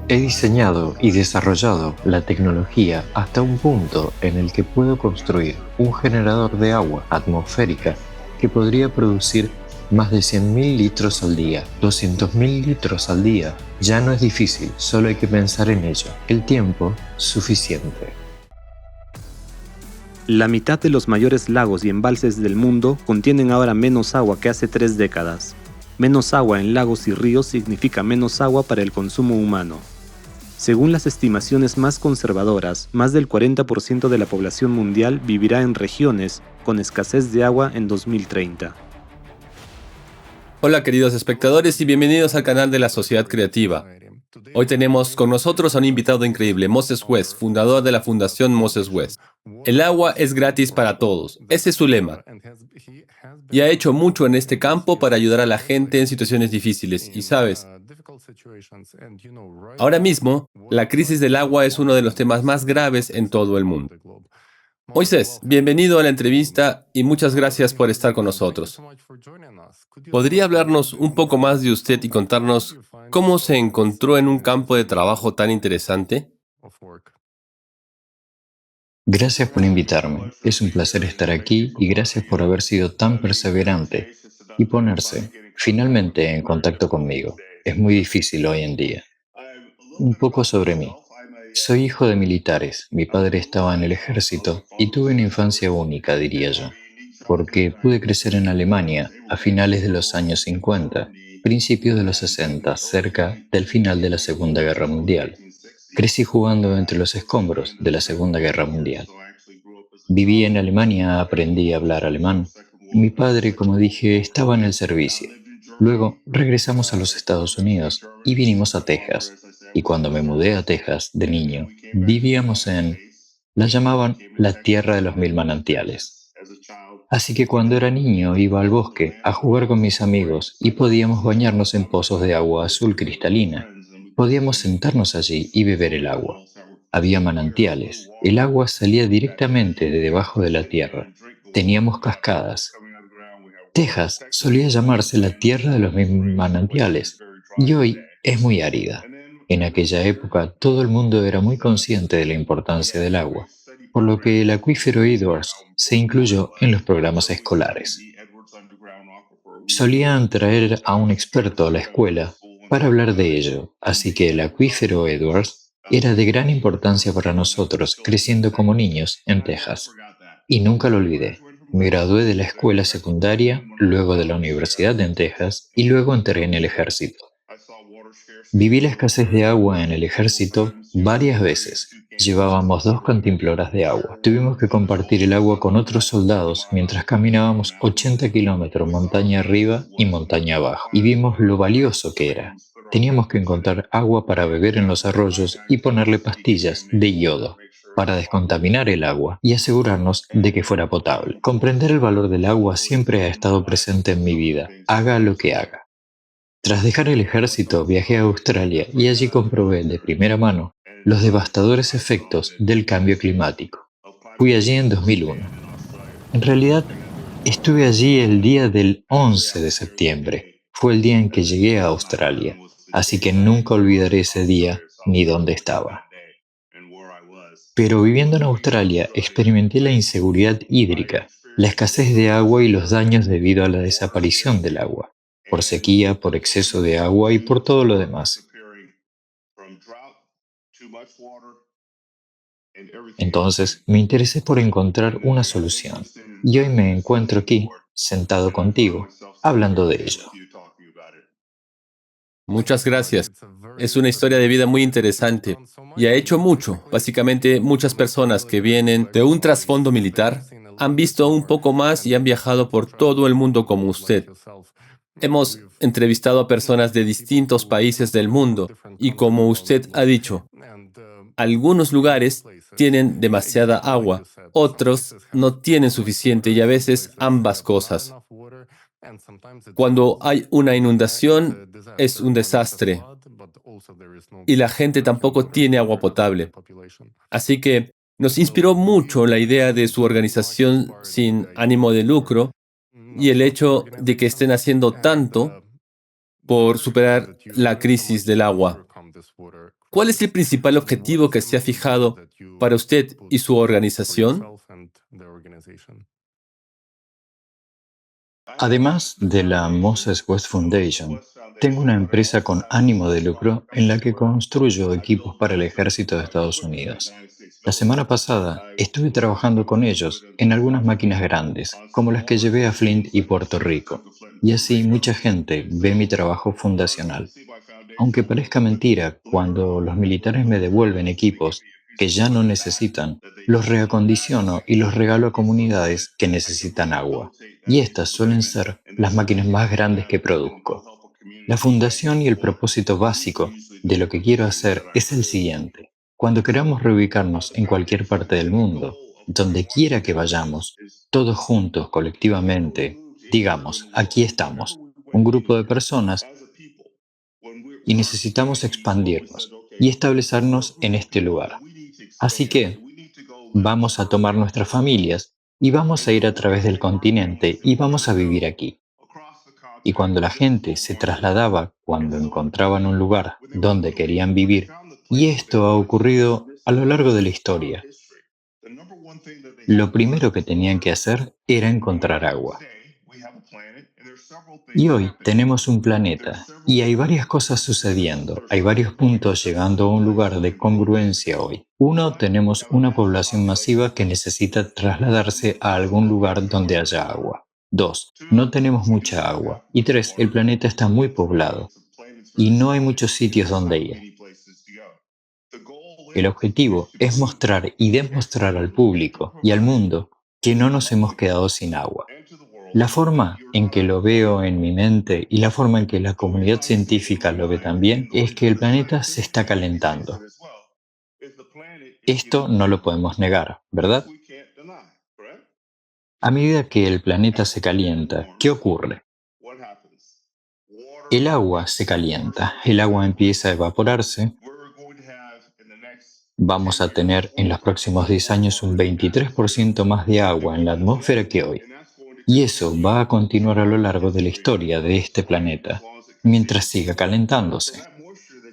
He diseñado y desarrollado la tecnología hasta un punto en el que puedo construir un generador de agua atmosférica que podría producir más de 100.000 litros al día, 200.000 litros al día. Ya no es difícil, solo hay que pensar en ello. El tiempo suficiente. La mitad de los mayores lagos y embalses del mundo contienen ahora menos agua que hace 3 décadas. Menos agua en lagos y ríos significa menos agua para el consumo humano. Según las estimaciones más conservadoras, más del 40% de la población mundial vivirá en regiones con escasez de agua en 2030. Hola queridos espectadores y bienvenidos al canal de la Sociedad Creativa. Hoy tenemos con nosotros a un invitado increíble, Moses West, fundador de la Fundación Moses West. El agua es gratis para todos, ese es su lema. Y ha hecho mucho en este campo para ayudar a la gente en situaciones difíciles. Y sabes, ahora mismo, la crisis del agua es uno de los temas más graves en todo el mundo. Moisés, bienvenido a la entrevista y muchas gracias por estar con nosotros. ¿Podría hablarnos un poco más de usted y contarnos cómo se encontró en un campo de trabajo tan interesante? Gracias por invitarme. Es un placer estar aquí y gracias por haber sido tan perseverante y ponerse finalmente en contacto conmigo. Es muy difícil hoy en día. Un poco sobre mí. Soy hijo de militares. Mi padre estaba en el ejército y tuve una infancia única, diría yo, porque pude crecer en Alemania a finales de los años 50, principios de los 60, cerca del final de la Segunda Guerra Mundial. Crecí jugando entre los escombros de la Segunda Guerra Mundial. Viví en Alemania, aprendí a hablar alemán. Mi padre, como dije, estaba en el servicio. Luego regresamos a los Estados Unidos y vinimos a Texas. Y cuando me mudé a Texas de niño, vivíamos la llamaban la Tierra de los Mil Manantiales. Así que cuando era niño iba al bosque a jugar con mis amigos y podíamos bañarnos en pozos de agua azul cristalina. Podíamos sentarnos allí y beber el agua. Había manantiales. El agua salía directamente de debajo de la tierra. Teníamos cascadas. Texas solía llamarse la tierra de los mil manantiales y hoy es muy árida. En aquella época todo el mundo era muy consciente de la importancia del agua, por lo que el acuífero Edwards se incluyó en los programas escolares. Solían traer a un experto a la escuela para hablar de ello, así que el acuífero Edwards era de gran importancia para nosotros creciendo como niños en Texas. Y nunca lo olvidé. Me gradué de la escuela secundaria, luego de la universidad en Texas y luego entré en el ejército. Viví la escasez de agua en el ejército varias veces. Llevábamos 2 cantimploras de agua. Tuvimos que compartir el agua con otros soldados mientras caminábamos 80 kilómetros montaña arriba y montaña abajo. Y vimos lo valioso que era. Teníamos que encontrar agua para beber en los arroyos y ponerle pastillas de yodo para descontaminar el agua y asegurarnos de que fuera potable. Comprender el valor del agua siempre ha estado presente en mi vida, haga lo que haga. Tras dejar el ejército, viajé a Australia y allí comprobé de primera mano los devastadores efectos del cambio climático. Fui allí en 2001. En realidad, estuve allí el día del 11 de septiembre. Fue el día en que llegué a Australia, así que nunca olvidaré ese día ni dónde estaba. Pero viviendo en Australia, experimenté la inseguridad hídrica, la escasez de agua y los daños debido a la desaparición del agua por sequía, por exceso de agua y por todo lo demás. Entonces me interesé por encontrar una solución y hoy me encuentro aquí, sentado contigo, hablando de ello. Muchas gracias. Es una historia de vida muy interesante y ha hecho mucho. Básicamente, muchas personas que vienen de un trasfondo militar han visto un poco más y han viajado por todo el mundo como usted. Hemos entrevistado a personas de distintos países del mundo y como usted ha dicho, algunos lugares tienen demasiada agua, otros no tienen suficiente y a veces ambas cosas. Cuando hay una inundación es un desastre y la gente tampoco tiene agua potable. Así que nos inspiró mucho la idea de su organización sin ánimo de lucro y el hecho de que estén haciendo tanto por superar la crisis del agua. ¿Cuál es el principal objetivo que se ha fijado para usted y su organización? Además de la Moses West Foundation, tengo una empresa con ánimo de lucro en la que construyo equipos para el ejército de Estados Unidos. La semana pasada estuve trabajando con ellos en algunas máquinas grandes, como las que llevé a Flint y Puerto Rico, y así mucha gente ve mi trabajo fundacional. Aunque parezca mentira, cuando los militares me devuelven equipos que ya no necesitan, los reacondiciono y los regalo a comunidades que necesitan agua. Y estas suelen ser las máquinas más grandes que produzco. La fundación y el propósito básico de lo que quiero hacer es el siguiente. Cuando queramos reubicarnos en cualquier parte del mundo, donde quiera que vayamos, todos juntos, colectivamente, digamos, aquí estamos, un grupo de personas y necesitamos expandirnos y establecernos en este lugar. Así que vamos a tomar nuestras familias y vamos a ir a través del continente y vamos a vivir aquí. Y cuando la gente se trasladaba, cuando encontraban un lugar donde querían vivir, y esto ha ocurrido a lo largo de la historia, lo primero que tenían que hacer era encontrar agua. Y hoy tenemos un planeta y hay varias cosas sucediendo, hay varios puntos llegando a un lugar de congruencia hoy. Uno, tenemos una población masiva que necesita trasladarse a algún lugar donde haya agua. Dos, no tenemos mucha agua. Y tres, el planeta está muy poblado y no hay muchos sitios donde ir. El objetivo es mostrar y demostrar al público y al mundo que no nos hemos quedado sin agua. La forma en que lo veo en mi mente y la forma en que la comunidad científica lo ve también es que el planeta se está calentando. Esto no lo podemos negar, ¿verdad? A medida que el planeta se calienta, ¿qué ocurre? El agua se calienta, el agua empieza a evaporarse. Vamos a tener en los próximos 10 años un 23% más de agua en la atmósfera que hoy. Y eso va a continuar a lo largo de la historia de este planeta, mientras siga calentándose.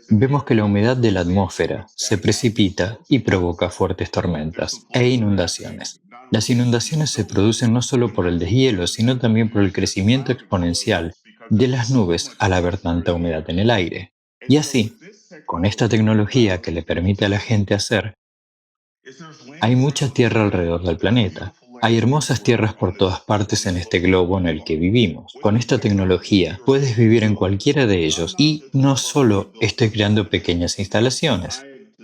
Vemos que la humedad de la atmósfera se precipita y provoca fuertes tormentas e inundaciones. Las inundaciones se producen no solo por el deshielo, sino también por el crecimiento exponencial de las nubes al haber tanta humedad en el aire. Y así, con esta tecnología que le permite a la gente hacer, hay mucha tierra alrededor del planeta. Hay hermosas tierras por todas partes en este globo en el que vivimos. Con esta tecnología puedes vivir en cualquiera de ellos y no solo estoy creando pequeñas instalaciones.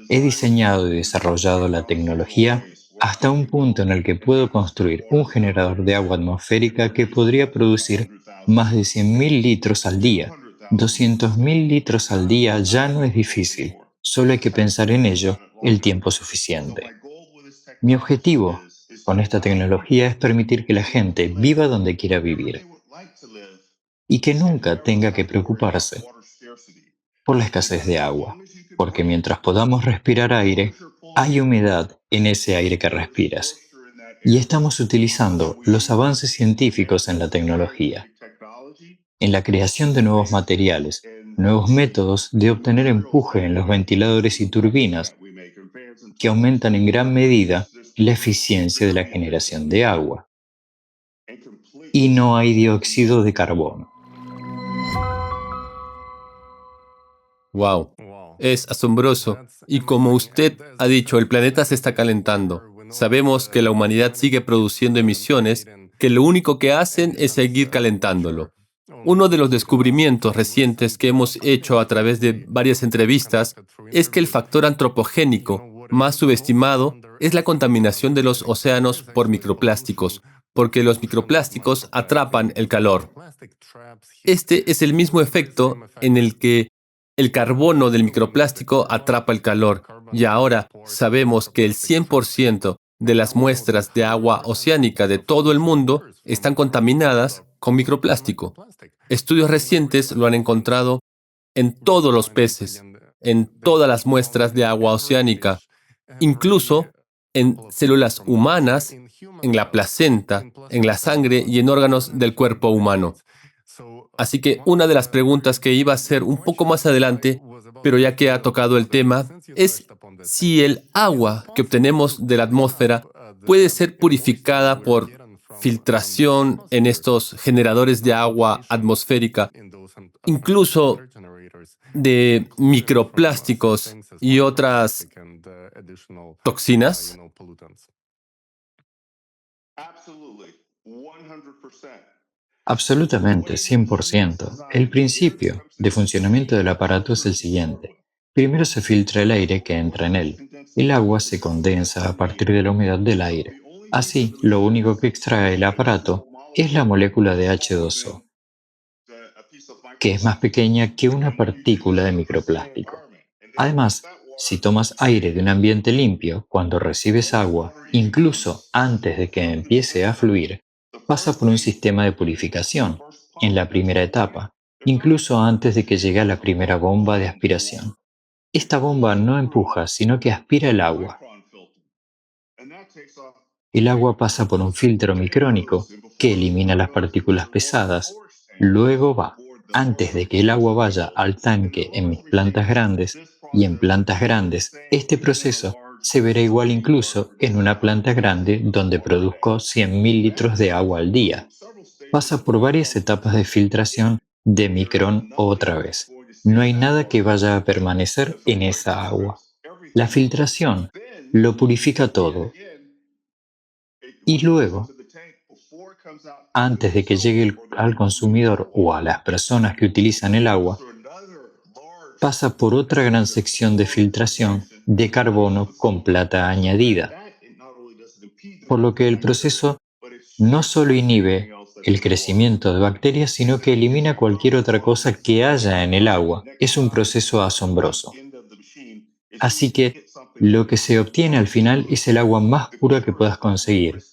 He diseñado y desarrollado la tecnología hasta un punto en el que puedo construir un generador de agua atmosférica que podría producir más de 100.000 litros al día. 200.000 litros al día ya no es difícil. Solo hay que pensar en ello el tiempo suficiente. Mi objetivo con esta tecnología es permitir que la gente viva donde quiera vivir y que nunca tenga que preocuparse por la escasez de agua, porque mientras podamos respirar aire, hay humedad en ese aire que respiras. Y estamos utilizando los avances científicos en la tecnología, en la creación de nuevos materiales, nuevos métodos de obtener empuje en los ventiladores y turbinas que aumentan en gran medida la eficiencia de la generación de agua. Y no hay dióxido de carbono. Wow, es asombroso. Y como usted ha dicho, el planeta se está calentando. Sabemos que la humanidad sigue produciendo emisiones que lo único que hacen es seguir calentándolo. Uno de los descubrimientos recientes que hemos hecho a través de varias entrevistas es que el factor antropogénico más subestimado es la contaminación de los océanos por microplásticos, porque los microplásticos atrapan el calor. Este es el mismo efecto en el que el carbono del microplástico atrapa el calor, y ahora sabemos que el 100% de las muestras de agua oceánica de todo el mundo están contaminadas con microplástico. Estudios recientes lo han encontrado en todos los peces, en todas las muestras de agua oceánica, incluso en células humanas, en la placenta, en la sangre y en órganos del cuerpo humano. Así que una de las preguntas que iba a hacer un poco más adelante, pero ya que ha tocado el tema, es si el agua que obtenemos de la atmósfera puede ser purificada por filtración en estos generadores de agua atmosférica, incluso de microplásticos y otras toxinas. Absolutamente, 100%. El principio de funcionamiento del aparato es el siguiente. Primero se filtra el aire que entra en él. El agua se condensa a partir de la humedad del aire. Así, lo único que extrae el aparato es la molécula de H2O, que es más pequeña que una partícula de microplástico. Además, si tomas aire de un ambiente limpio, cuando recibes agua, incluso antes de que empiece a fluir, pasa por un sistema de purificación, en la primera etapa, incluso antes de que llegue a la primera bomba de aspiración. Esta bomba no empuja, sino que aspira el agua. El agua pasa por un filtro micrónico que elimina las partículas pesadas. Luego va, antes de que el agua vaya al tanque en mis plantas grandes, y en plantas grandes, este proceso se verá igual incluso en una planta grande donde produzco 100.000 litros de agua al día. Pasa por varias etapas de filtración de micrón otra vez. No hay nada que vaya a permanecer en esa agua. La filtración lo purifica todo y luego, antes de que llegue al consumidor o a las personas que utilizan el agua, pasa por otra gran sección de filtración de carbono con plata añadida, por lo que el proceso no solo inhibe el crecimiento de bacterias, sino que elimina cualquier otra cosa que haya en el agua. Es un proceso asombroso. Así que lo que se obtiene al final es el agua más pura que puedas conseguir.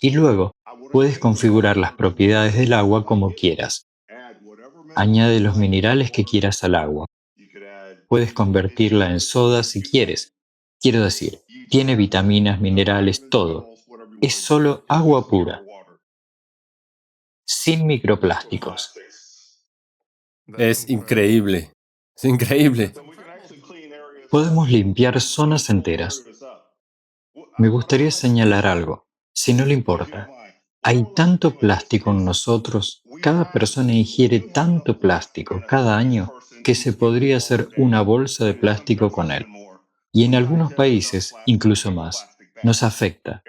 Y luego puedes configurar las propiedades del agua como quieras. Añade los minerales que quieras al agua. Puedes convertirla en soda si quieres. Quiero decir, tiene vitaminas, minerales, todo. Es solo agua pura, sin microplásticos. Es increíble. Es increíble. Podemos limpiar zonas enteras. Me gustaría señalar algo, si no le importa. Hay tanto plástico en nosotros, cada persona ingiere tanto plástico cada año que se podría hacer una bolsa de plástico con él. Y en algunos países, incluso más. Nos afecta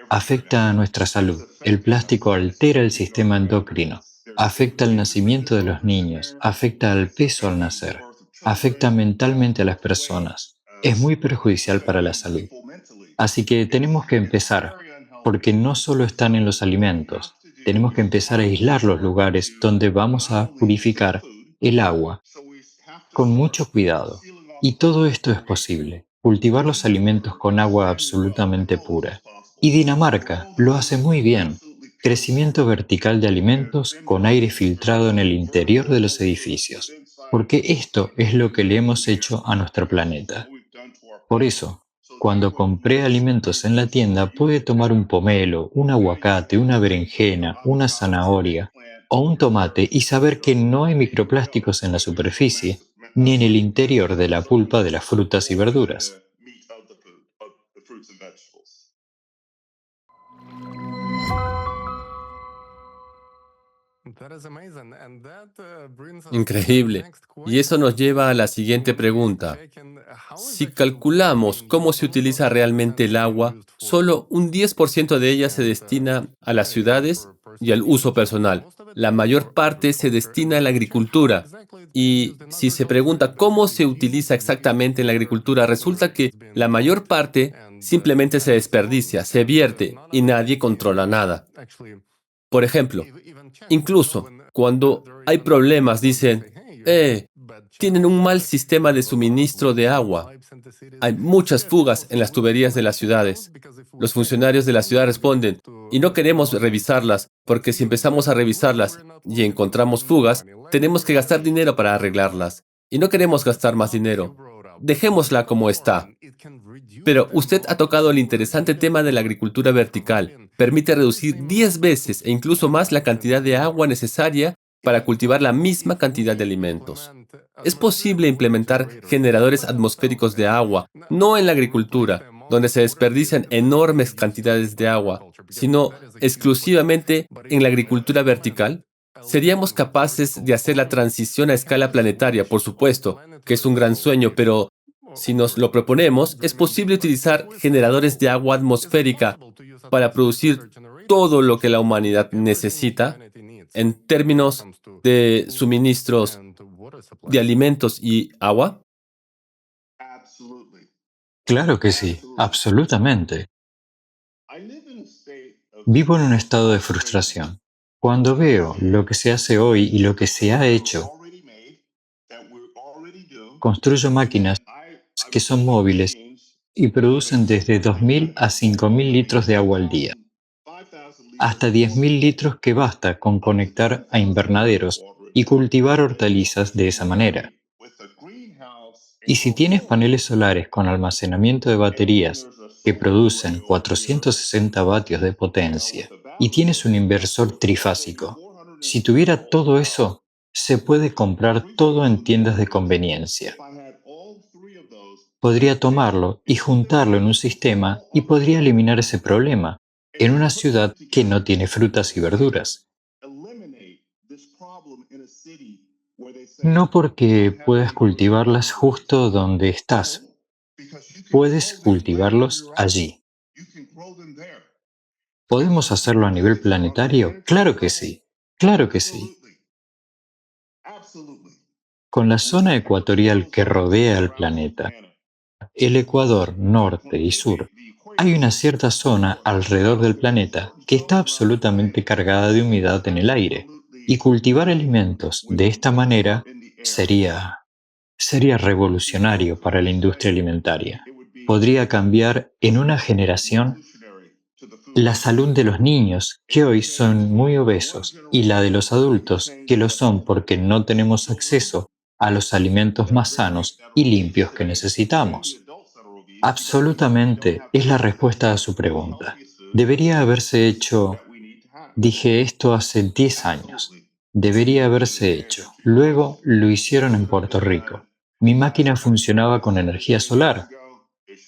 a nuestra salud. El plástico altera el sistema endocrino, afecta el nacimiento de los niños, afecta al peso al nacer, afecta mentalmente a las personas. Es muy perjudicial para la salud. Así que tenemos que empezar, porque no solo están en los alimentos, tenemos que empezar a aislar los lugares donde vamos a purificar el agua con mucho cuidado. Y todo esto es posible. Cultivar los alimentos con agua absolutamente pura. Y Dinamarca lo hace muy bien. Crecimiento vertical de alimentos con aire filtrado en el interior de los edificios. Porque esto es lo que le hemos hecho a nuestro planeta. Por eso, cuando compré alimentos en la tienda, pude tomar un pomelo, un aguacate, una berenjena, una zanahoria o un tomate y saber que no hay microplásticos en la superficie ni en el interior de la pulpa de las frutas y verduras. Increíble. Y eso nos lleva a la siguiente pregunta. Si calculamos cómo se utiliza realmente el agua, solo un 10% de ella se destina a las ciudades y al uso personal. La mayor parte se destina a la agricultura. Y si se pregunta cómo se utiliza exactamente en la agricultura, resulta que la mayor parte simplemente se desperdicia, se vierte y nadie controla nada. Por ejemplo, incluso cuando hay problemas, dicen, tienen un mal sistema de suministro de agua. Hay muchas fugas en las tuberías de las ciudades. Los funcionarios de la ciudad responden, y no queremos revisarlas, porque si empezamos a revisarlas y encontramos fugas, tenemos que gastar dinero para arreglarlas. Y no queremos gastar más dinero. Dejémosla como está. Pero usted ha tocado el interesante tema de la agricultura vertical. Permite reducir 10 veces e incluso más la cantidad de agua necesaria para cultivar la misma cantidad de alimentos. Es posible implementar generadores atmosféricos de agua, no en la agricultura, donde se desperdician enormes cantidades de agua, sino exclusivamente en la agricultura vertical. ¿Seríamos capaces de hacer la transición a escala planetaria? Por supuesto, que es un gran sueño, pero si nos lo proponemos, es posible utilizar generadores de agua atmosférica para producir todo lo que la humanidad necesita en términos de suministros de alimentos y agua. Claro que sí, absolutamente. Vivo en un estado de frustración. Cuando veo lo que se hace hoy y lo que se ha hecho, construyo máquinas que son móviles y producen desde 2.000 a 5.000 litros de agua al día, hasta 10.000 litros que basta con conectar a invernaderos y cultivar hortalizas de esa manera. Y si tienes paneles solares con almacenamiento de baterías que producen 460 vatios de potencia y tienes un inversor trifásico, si tuviera todo eso, se puede comprar todo en tiendas de conveniencia. Podría tomarlo y juntarlo en un sistema y podría eliminar ese problema en una ciudad que no tiene frutas y verduras. No porque puedas cultivarlas justo donde estás, puedes cultivarlos allí. ¿Podemos hacerlo a nivel planetario? Claro que sí, claro que sí. Con la zona ecuatorial que rodea el planeta, el Ecuador norte y sur, hay una cierta zona alrededor del planeta que está absolutamente cargada de humedad en el aire, y cultivar alimentos de esta manera sería revolucionario para la industria alimentaria. Podría cambiar en una generación la salud de los niños, que hoy son muy obesos, y la de los adultos, que lo son porque no tenemos acceso a los alimentos más sanos y limpios que necesitamos. Absolutamente es la respuesta a su pregunta. Debería haberse hecho, dije esto hace 10 años. Debería haberse hecho. Luego lo hicieron en Puerto Rico. Mi máquina funcionaba con energía solar.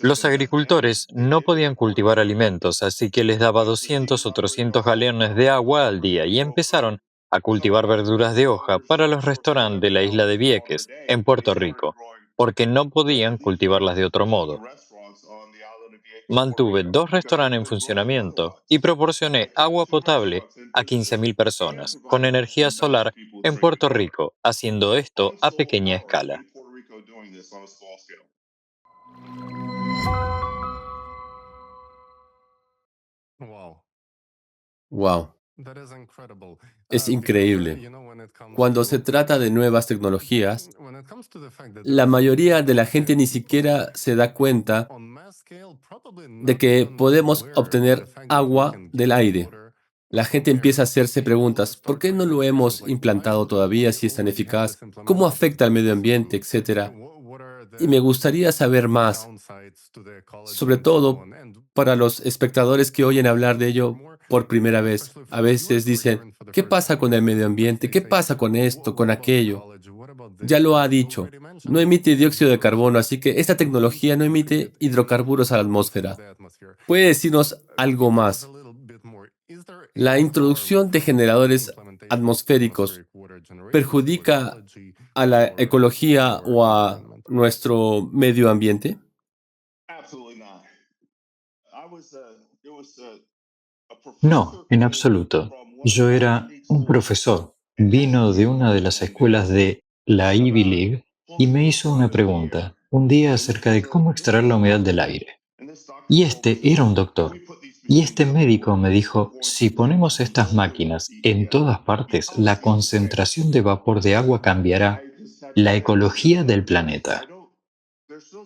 Los agricultores no podían cultivar alimentos, así que les daba 200 o 300 galones de agua al día y empezaron a cultivar verduras de hoja para los restaurantes de la isla de Vieques, en Puerto Rico, porque no podían cultivarlas de otro modo. Mantuve 2 restaurantes en funcionamiento y proporcioné agua potable a 15.000 personas con energía solar en Puerto Rico, haciendo esto a pequeña escala. Wow, es increíble. Cuando se trata de nuevas tecnologías, la mayoría de la gente ni siquiera se da cuenta de que podemos obtener agua del aire. La gente empieza a hacerse preguntas, ¿por qué no lo hemos implantado todavía si es tan eficaz? ¿Cómo afecta al medio ambiente, etcétera? Y me gustaría saber más, sobre todo para los espectadores que oyen hablar de ello por primera vez. A veces dicen, ¿qué pasa con el medio ambiente? ¿Qué pasa con esto, con aquello? Ya lo ha dicho, no emite dióxido de carbono, así que esta tecnología no emite hidrocarburos a la atmósfera. ¿Puede decirnos algo más? ¿La introducción de generadores atmosféricos perjudica a la ecología o a nuestro medio ambiente? No, en absoluto. Yo era un profesor. Vino de una de las escuelas de la Ivy League y me hizo una pregunta un día acerca de cómo extraer la humedad del aire. Y este era un doctor. Y este médico me dijo, si ponemos estas máquinas en todas partes, la concentración de vapor de agua cambiará. La ecología del planeta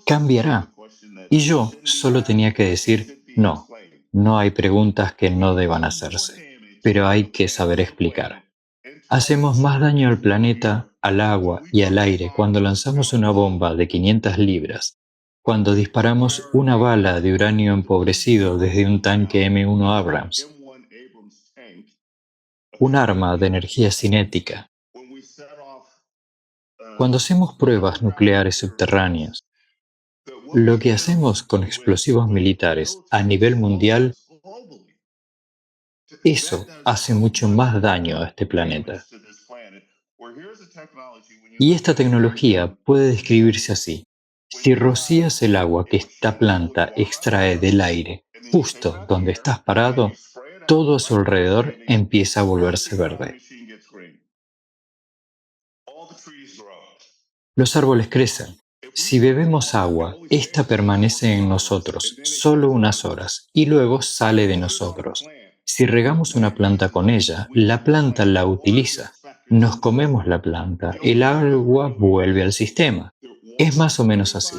cambiará. Y yo solo tenía que decir, no, no hay preguntas que no deban hacerse, pero hay que saber explicar. Hacemos más daño al planeta, al agua y al aire cuando lanzamos una bomba de 500 libras Cuando disparamos una bala de uranio empobrecido desde un tanque M1 Abrams, un arma de energía cinética, cuando hacemos pruebas nucleares subterráneas, lo que hacemos con explosivos militares a nivel mundial, eso hace mucho más daño a este planeta. Y esta tecnología puede describirse así. Si rocías el agua que esta planta extrae del aire justo donde estás parado, todo a su alrededor empieza a volverse verde. Los árboles crecen. Si bebemos agua, esta permanece en nosotros solo unas horas y luego sale de nosotros. Si regamos una planta con ella, la planta la utiliza. Nos comemos la planta, el agua vuelve al sistema. Es más o menos así.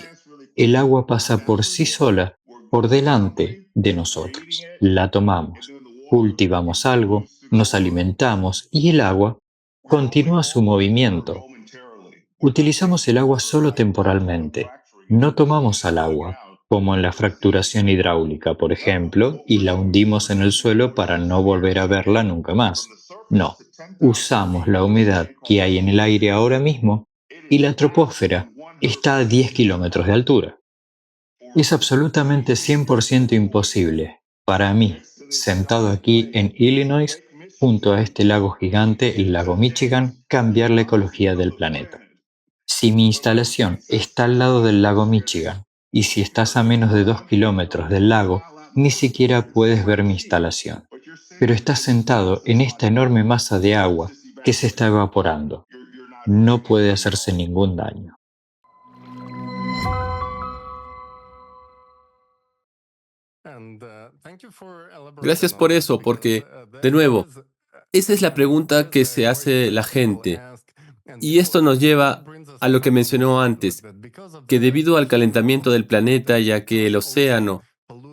El agua pasa por sí sola por delante de nosotros. La tomamos, cultivamos algo, nos alimentamos y el agua continúa su movimiento. Utilizamos el agua solo temporalmente. No tomamos al agua, como en la fracturación hidráulica, por ejemplo, y la hundimos en el suelo para no volver a verla nunca más. No, usamos la humedad que hay en el aire ahora mismo y la troposfera está a 10 kilómetros de altura. Es absolutamente 100% imposible para mí, sentado aquí en Illinois, junto a este lago gigante, el lago Michigan, cambiar la ecología del planeta. Si mi instalación está al lado del lago Michigan y si estás a menos de 2 kilómetros del lago, ni siquiera puedes ver mi instalación. Pero estás sentado en esta enorme masa de agua que se está evaporando. No puede hacerse ningún daño. Gracias por eso, porque, de nuevo, esa es la pregunta que se hace la gente. Y esto nos lleva a lo que mencionó antes, que debido al calentamiento del planeta, ya que el océano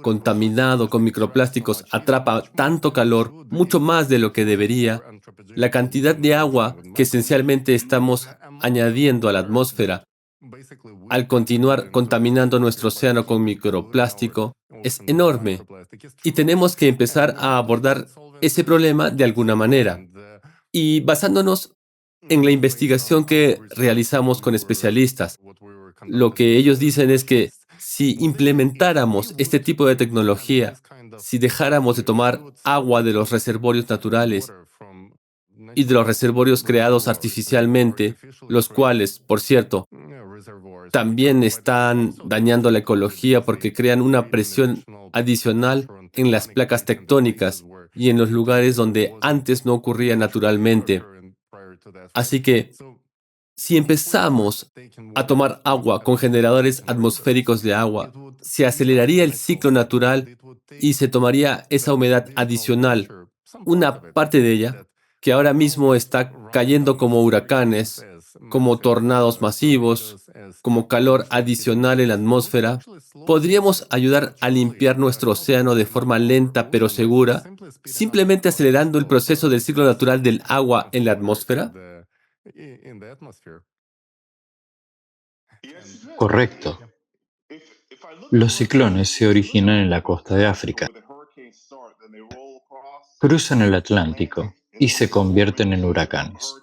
contaminado con microplásticos atrapa tanto calor, mucho más de lo que debería, la cantidad de agua que esencialmente estamos añadiendo a la atmósfera al continuar contaminando nuestro océano con microplástico es enorme. Y tenemos que empezar a abordar ese problema de alguna manera. Y basándonos en la investigación que realizamos con especialistas, lo que ellos dicen es que si implementáramos este tipo de tecnología, si dejáramos de tomar agua de los reservorios naturales y de los reservorios creados artificialmente, los cuales, por cierto, también están dañando la ecología porque crean una presión adicional en las placas tectónicas y en los lugares donde antes no ocurría naturalmente. Así que, si empezamos a tomar agua con generadores atmosféricos de agua, se aceleraría el ciclo natural y se tomaría esa humedad adicional, una parte de ella, que ahora mismo está cayendo como huracanes, como tornados masivos, como calor adicional en la atmósfera. Podríamos ayudar a limpiar nuestro océano de forma lenta pero segura, simplemente acelerando el proceso del ciclo natural del agua en la atmósfera. Correcto. Los ciclones se originan en la costa de África, cruzan el Atlántico y se convierten en huracanes.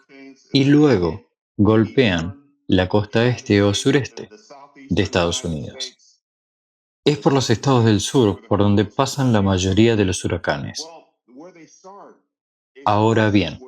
Y luego golpean la costa este o sureste de Estados Unidos. Es por los estados del sur por donde pasan la mayoría de los huracanes. Ahora bien,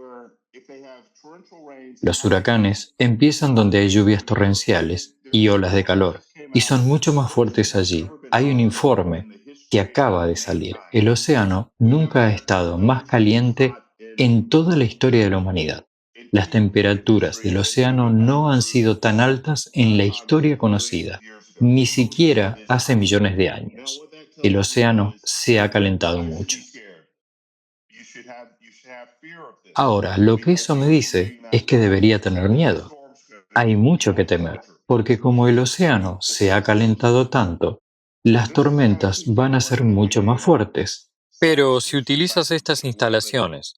los huracanes empiezan donde hay lluvias torrenciales y olas de calor, y son mucho más fuertes allí. Hay un informe que acaba de salir. El océano nunca ha estado más caliente en toda la historia de la humanidad. Las temperaturas del océano no han sido tan altas en la historia conocida, ni siquiera hace millones de años. El océano se ha calentado mucho. Ahora, lo que eso me dice es que debería tener miedo. Hay mucho que temer, porque como el océano se ha calentado tanto, las tormentas van a ser mucho más fuertes. Pero si utilizas estas instalaciones,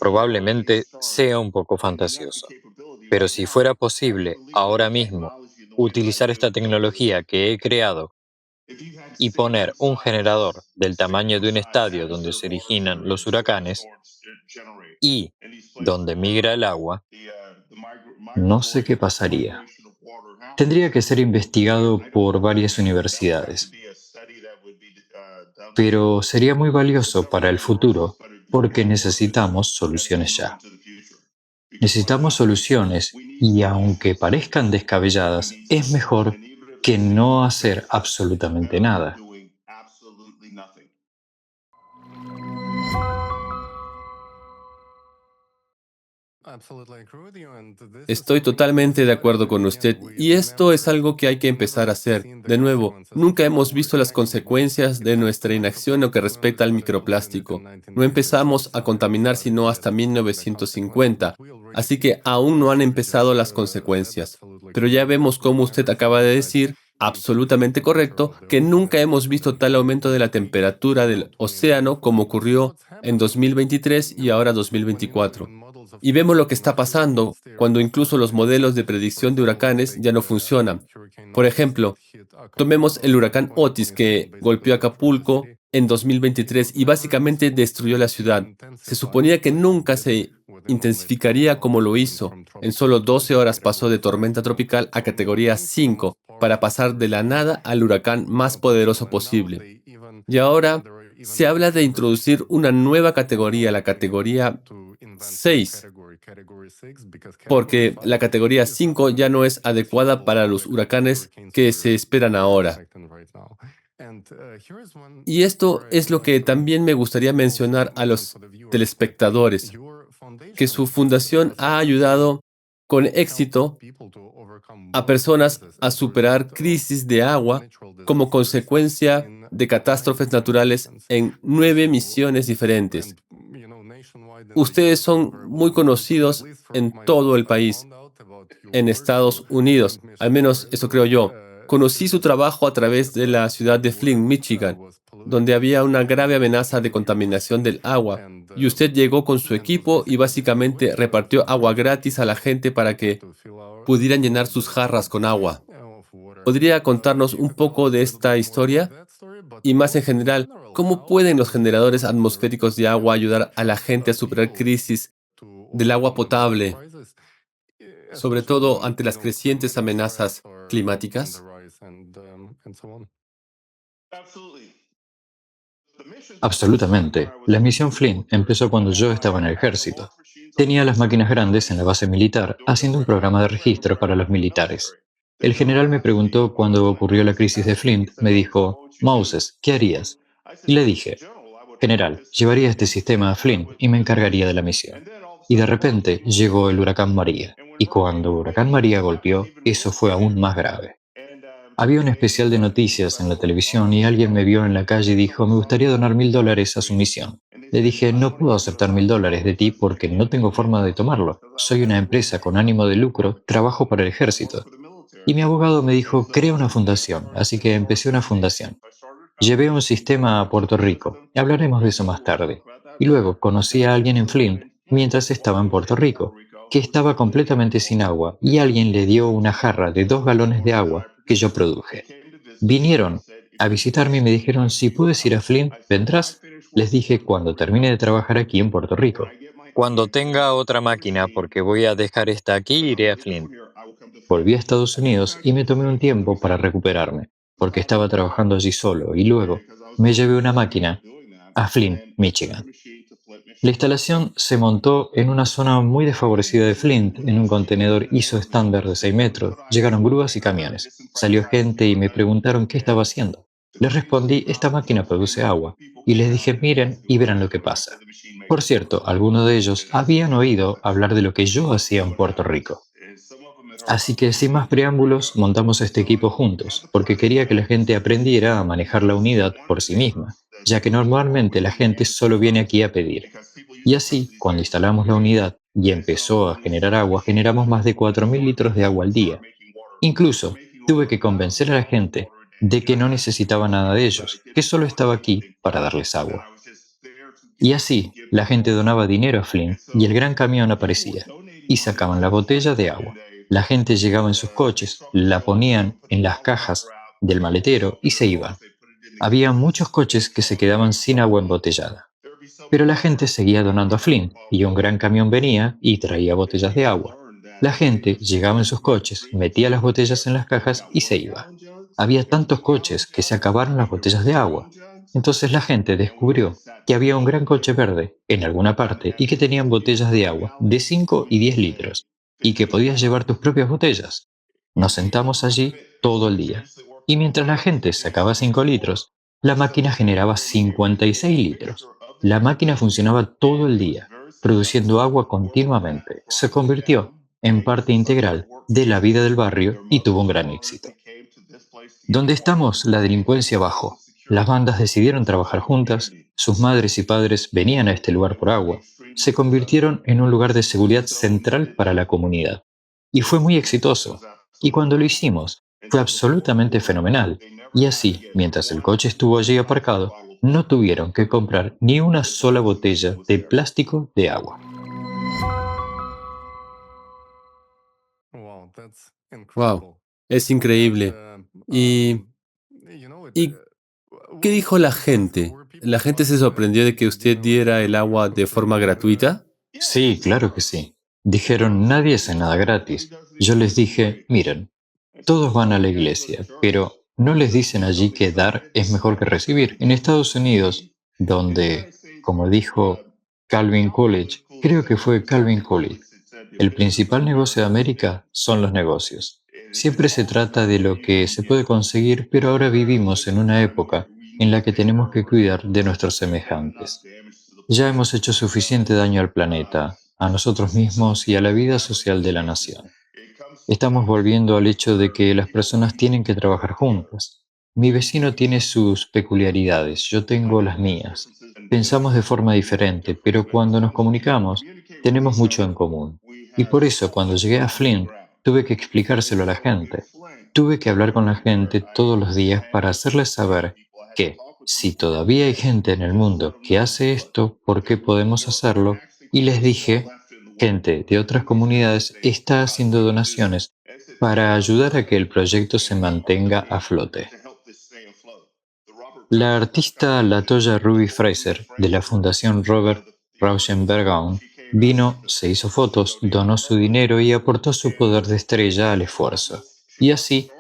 probablemente sea un poco fantasioso. Pero si fuera posible ahora mismo Utilizar esta tecnología que he creado y poner un generador del tamaño de un estadio donde se originan los huracanes y donde migra el agua, no sé qué pasaría. Tendría que ser investigado por varias universidades, pero sería muy valioso para el futuro porque necesitamos soluciones ya. Necesitamos soluciones y aunque parezcan descabelladas, es mejor que no hacer absolutamente nada. Estoy totalmente de acuerdo con usted y esto es algo que hay que empezar a hacer. De nuevo, nunca hemos visto las consecuencias de nuestra inacción en lo que respecta al microplástico. No empezamos a contaminar sino hasta 1950, así que aún no han empezado las consecuencias. Pero ya vemos cómo usted acaba de decir, absolutamente correcto, que nunca hemos visto tal aumento de la temperatura del océano como ocurrió en 2023 y ahora 2024. Y vemos lo que está pasando cuando incluso los modelos de predicción de huracanes ya no funcionan. Por ejemplo, tomemos el huracán Otis que golpeó Acapulco en 2023 y básicamente destruyó la ciudad. Se suponía que nunca se intensificaría como lo hizo. En solo 12 horas pasó de tormenta tropical a categoría 5 para pasar de la nada al huracán más poderoso posible. Y ahora se habla de introducir una nueva categoría, la categoría 6, porque la categoría 5 ya no es adecuada para los huracanes que se esperan ahora. Y esto es lo que también me gustaría mencionar a los telespectadores, que su fundación ha ayudado con éxito a personas a superar crisis de agua como consecuencia de catástrofes naturales en 9 misiones diferentes. Ustedes son muy conocidos en todo el país, en Estados Unidos, al menos eso creo yo. Conocí su trabajo a través de la ciudad de Flint, Michigan, donde había una grave amenaza de contaminación del agua, y usted llegó con su equipo y básicamente repartió agua gratis a la gente para que pudieran llenar sus jarras con agua. ¿Podría contarnos un poco de esta historia? Y más en general, ¿cómo pueden los generadores atmosféricos de agua ayudar a la gente a superar crisis del agua potable, sobre todo ante las crecientes amenazas climáticas? Absolutamente. La misión Flint empezó cuando yo estaba en el ejército. Tenía las máquinas grandes en la base militar haciendo un programa de registro para los militares. El general me preguntó cuando ocurrió la crisis de Flint, me dijo, Moses, ¿qué harías? Y le dije, general, llevaría este sistema a Flint y me encargaría de la misión. Y de repente llegó el huracán María. Y cuando huracán María golpeó, eso fue aún más grave. Había un especial de noticias en la televisión y alguien me vio en la calle y dijo, me gustaría donar $1000 a su misión. Le dije, no puedo aceptar $1000 de ti porque no tengo forma de tomarlo. Soy una empresa con ánimo de lucro, trabajo para el ejército. Y mi abogado me dijo, crea una fundación, así que empecé una fundación. Llevé un sistema a Puerto Rico, hablaremos de eso más tarde. Y luego conocí a alguien en Flint mientras estaba en Puerto Rico, que estaba completamente sin agua y alguien le dio una jarra de 2 galones de agua que yo produje. Vinieron a visitarme y me dijeron, si puedes ir a Flint, ¿vendrás? Les dije, cuando termine de trabajar aquí en Puerto Rico. Cuando tenga otra máquina, porque voy a dejar esta aquí, iré a Flint. Volví a Estados Unidos y me tomé un tiempo para recuperarme, porque estaba trabajando allí solo y luego me llevé una máquina a Flint, Michigan. La instalación se montó en una zona muy desfavorecida de Flint, en un contenedor ISO estándar de 6 metros. Llegaron grúas y camiones. Salió gente y me preguntaron qué estaba haciendo. Les respondí, esta máquina produce agua. Y les dije, miren y verán lo que pasa. Por cierto, algunos de ellos habían oído hablar de lo que yo hacía en Puerto Rico. Así que sin más preámbulos, montamos este equipo juntos, porque quería que la gente aprendiera a manejar la unidad por sí misma, ya que normalmente la gente solo viene aquí a pedir. Y así, cuando instalamos la unidad y empezó a generar agua, generamos más de 4000 litros de agua al día. Incluso, tuve que convencer a la gente de que no necesitaba nada de ellos, que solo estaba aquí para darles agua. Y así, la gente donaba dinero a Flynn y el gran camión aparecía, y sacaban la botella de agua. La gente llegaba en sus coches, la ponían en las cajas del maletero y se iban. Había muchos coches que se quedaban sin agua embotellada. Pero la gente seguía donando a Flint y un gran camión venía y traía botellas de agua. La gente llegaba en sus coches, metía las botellas en las cajas y se iba. Había tantos coches que se acabaron las botellas de agua. Entonces la gente descubrió que había un gran coche verde en alguna parte y que tenían botellas de agua de 5 y 10 litros y que podías llevar tus propias botellas. Nos sentamos allí todo el día y mientras la gente sacaba 5 litros, la máquina generaba 56 litros. La máquina funcionaba todo el día, produciendo agua continuamente. Se convirtió en parte integral de la vida del barrio y tuvo un gran éxito. Donde estamos, la delincuencia bajó. Las bandas decidieron trabajar juntas, sus madres y padres venían a este lugar por agua, se convirtieron en un lugar de seguridad central para la comunidad. Y fue muy exitoso. Y cuando lo hicimos, fue absolutamente fenomenal. Y así, mientras el coche estuvo allí aparcado, no tuvieron que comprar ni una sola botella de plástico de agua. Wow, es increíble. ¿Y, y qué dijo la gente? ¿La gente se sorprendió de que usted diera el agua de forma gratuita? Sí, claro que sí. Dijeron, nadie hace nada gratis. Yo les dije, miren, todos van a la iglesia, pero no les dicen allí que dar es mejor que recibir. En Estados Unidos, donde, como dijo Calvin Coolidge, creo que fue Calvin Coolidge, el principal negocio de América son los negocios. Siempre se trata de lo que se puede conseguir, pero ahora vivimos en una época en la que tenemos que cuidar de nuestros semejantes. Ya hemos hecho suficiente daño al planeta, a nosotros mismos y a la vida social de la nación. Estamos volviendo al hecho de que las personas tienen que trabajar juntas. Mi vecino tiene sus peculiaridades, yo tengo las mías. Pensamos de forma diferente, pero cuando nos comunicamos, tenemos mucho en común. Y por eso, cuando llegué a Flint, tuve que explicárselo a la gente. Tuve que hablar con la gente todos los días para hacerles saber que, si todavía hay gente en el mundo que hace esto, ¿por qué podemos hacerlo? Y les dije, gente de otras comunidades está haciendo donaciones para ayudar a que el proyecto se mantenga a flote. La artista Latoya Ruby Fraser, de la Fundación Robert Rauschenberg, vino, se hizo fotos, donó su dinero y aportó su poder de estrella al esfuerzo. Y así,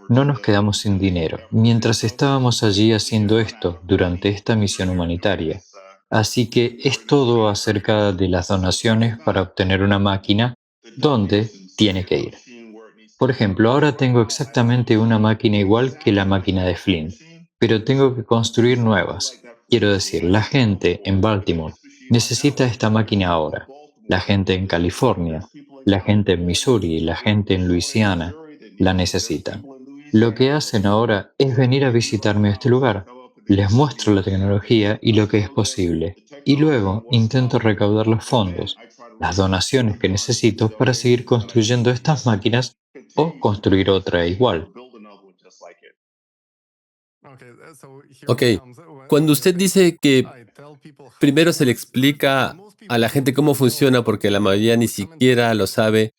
no nos quedamos sin dinero mientras estábamos allí haciendo esto durante esta misión humanitaria. Así que es todo acerca de las donaciones para obtener una máquina donde tiene que ir. Por ejemplo, ahora tengo exactamente una máquina igual que la máquina de Flynn, pero tengo que construir nuevas. Quiero decir, la gente en Baltimore necesita esta máquina ahora. La gente en California, la gente en Missouri, la gente en Luisiana la necesitan. Lo que hacen ahora es venir a visitarme a este lugar. Les muestro la tecnología y lo que es posible. Y luego intento recaudar los fondos, las donaciones que necesito para seguir construyendo estas máquinas o construir otra igual. Ok, cuando usted dice que primero se le explica a la gente cómo funciona porque la mayoría ni siquiera lo sabe,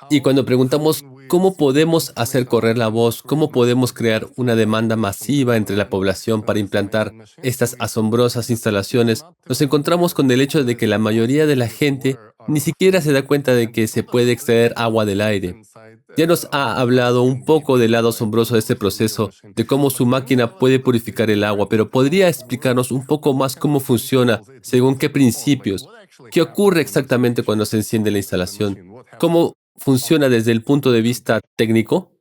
y cuando preguntamos cómo podemos hacer correr la voz, cómo podemos crear una demanda masiva entre la población para implantar estas asombrosas instalaciones, nos encontramos con el hecho de que la mayoría de la gente ni siquiera se da cuenta de que se puede extraer agua del aire. Ya nos ha hablado un poco del lado asombroso de este proceso, de cómo su máquina puede purificar el agua, pero ¿podría explicarnos un poco más cómo funciona, según qué principios? ¿Qué ocurre exactamente cuando se enciende la instalación? ¿Cómo funciona desde el punto de vista técnico?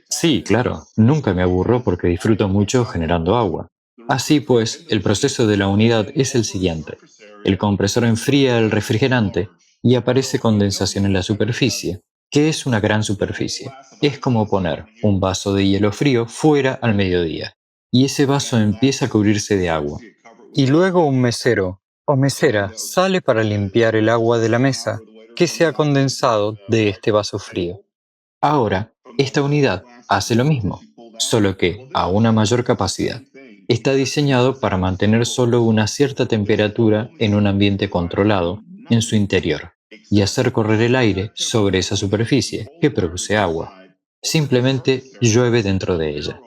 Sí, claro, nunca me aburro porque disfruto mucho generando agua. Así pues, el proceso de la unidad es el siguiente. El compresor enfría el refrigerante y aparece condensación en la superficie, que es una gran superficie. Es como poner un vaso de hielo frío fuera al mediodía, y ese vaso empieza a cubrirse de agua. Y luego un mesero o mesera sale para limpiar el agua de la mesa que se ha condensado de este vaso frío. Ahora, esta unidad hace lo mismo, solo que a una mayor capacidad. Está diseñado para mantener solo una cierta temperatura en un ambiente controlado en su interior. y hacer correr el aire sobre esa superficie que produce agua. Simplemente llueve dentro de ella.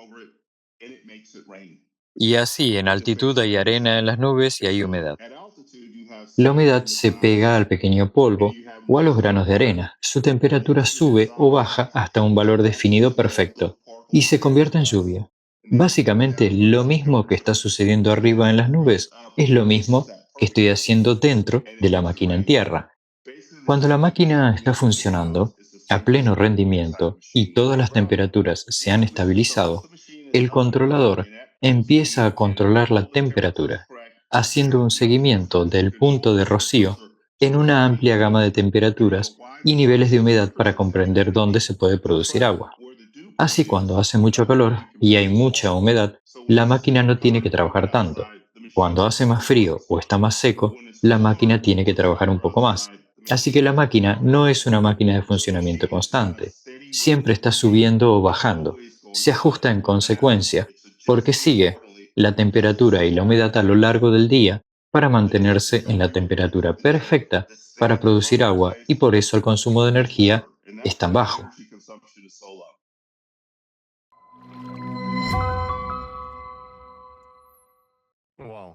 Y así, en altitud hay arena en las nubes y hay humedad. La humedad se pega al pequeño polvo o a los granos de arena. Su temperatura sube o baja hasta un valor definido perfecto y se convierte en lluvia. Básicamente, lo mismo que está sucediendo arriba en las nubes es lo mismo que estoy haciendo dentro de la máquina en tierra. Cuando la máquina está funcionando a pleno rendimiento y todas las temperaturas se han estabilizado, el controlador empieza a controlar la temperatura, haciendo un seguimiento del punto de rocío en una amplia gama de temperaturas y niveles de humedad para comprender dónde se puede producir agua. Así, cuando hace mucho calor y hay mucha humedad, la máquina no tiene que trabajar tanto. Cuando hace más frío o está más seco, la máquina tiene que trabajar un poco más. Así que la máquina no es una máquina de funcionamiento constante. Siempre está subiendo o bajando. Se ajusta en consecuencia porque sigue la temperatura y la humedad a lo largo del día para mantenerse en la temperatura perfecta para producir agua, y por eso el consumo de energía es tan bajo.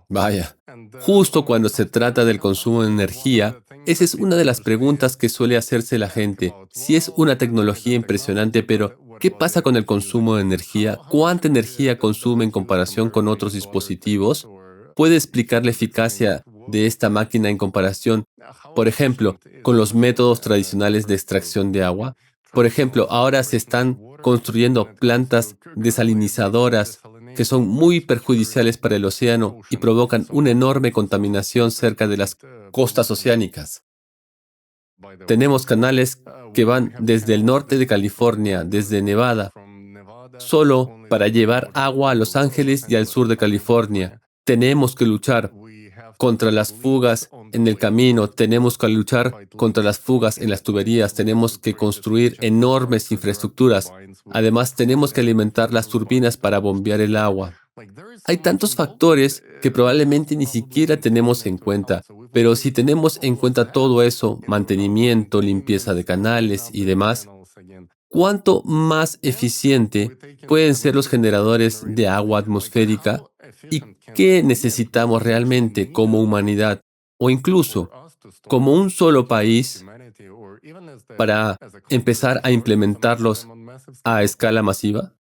Vaya, justo cuando se trata del consumo de energía, esa es una de las preguntas que suele hacerse la gente. Si es una tecnología impresionante, pero ¿qué pasa con el consumo de energía? ¿Cuánta energía consume en comparación con otros dispositivos? ¿Puede explicar la eficacia de esta máquina en comparación, por ejemplo, con los métodos tradicionales de extracción de agua? Por ejemplo, ahora se están construyendo plantas desalinizadoras que son muy perjudiciales para el océano y provocan una enorme contaminación cerca de las costas oceánicas. Tenemos canales que van desde el norte de California, desde Nevada, solo para llevar agua a Los Ángeles y al sur de California. Tenemos que luchar contra las fugas en el camino, tenemos que luchar contra las fugas en las tuberías, tenemos que construir enormes infraestructuras. Además, tenemos que alimentar las turbinas para bombear el agua. Hay tantos factores que probablemente ni siquiera tenemos en cuenta, pero si tenemos en cuenta todo eso, mantenimiento, limpieza de canales y demás, ¿cuánto más eficiente pueden ser los generadores de agua atmosférica? ¿Y qué necesitamos realmente como humanidad o incluso como un solo país para empezar a implementarlos a escala masiva?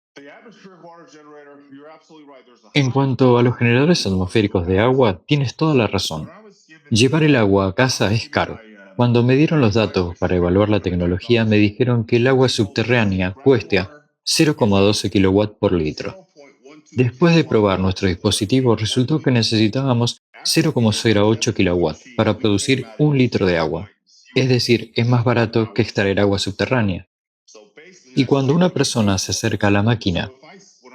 En cuanto a los generadores atmosféricos de agua, tienes toda la razón. Llevar el agua a casa es caro. Cuando me dieron los datos para evaluar la tecnología, me dijeron que el agua subterránea cuesta 0,12 kilowatt por litro. Después de probar nuestro dispositivo, resultó que necesitábamos 0,08 kilowatt para producir un litro de agua. Es decir, es más barato que extraer agua subterránea. Y cuando una persona se acerca a la máquina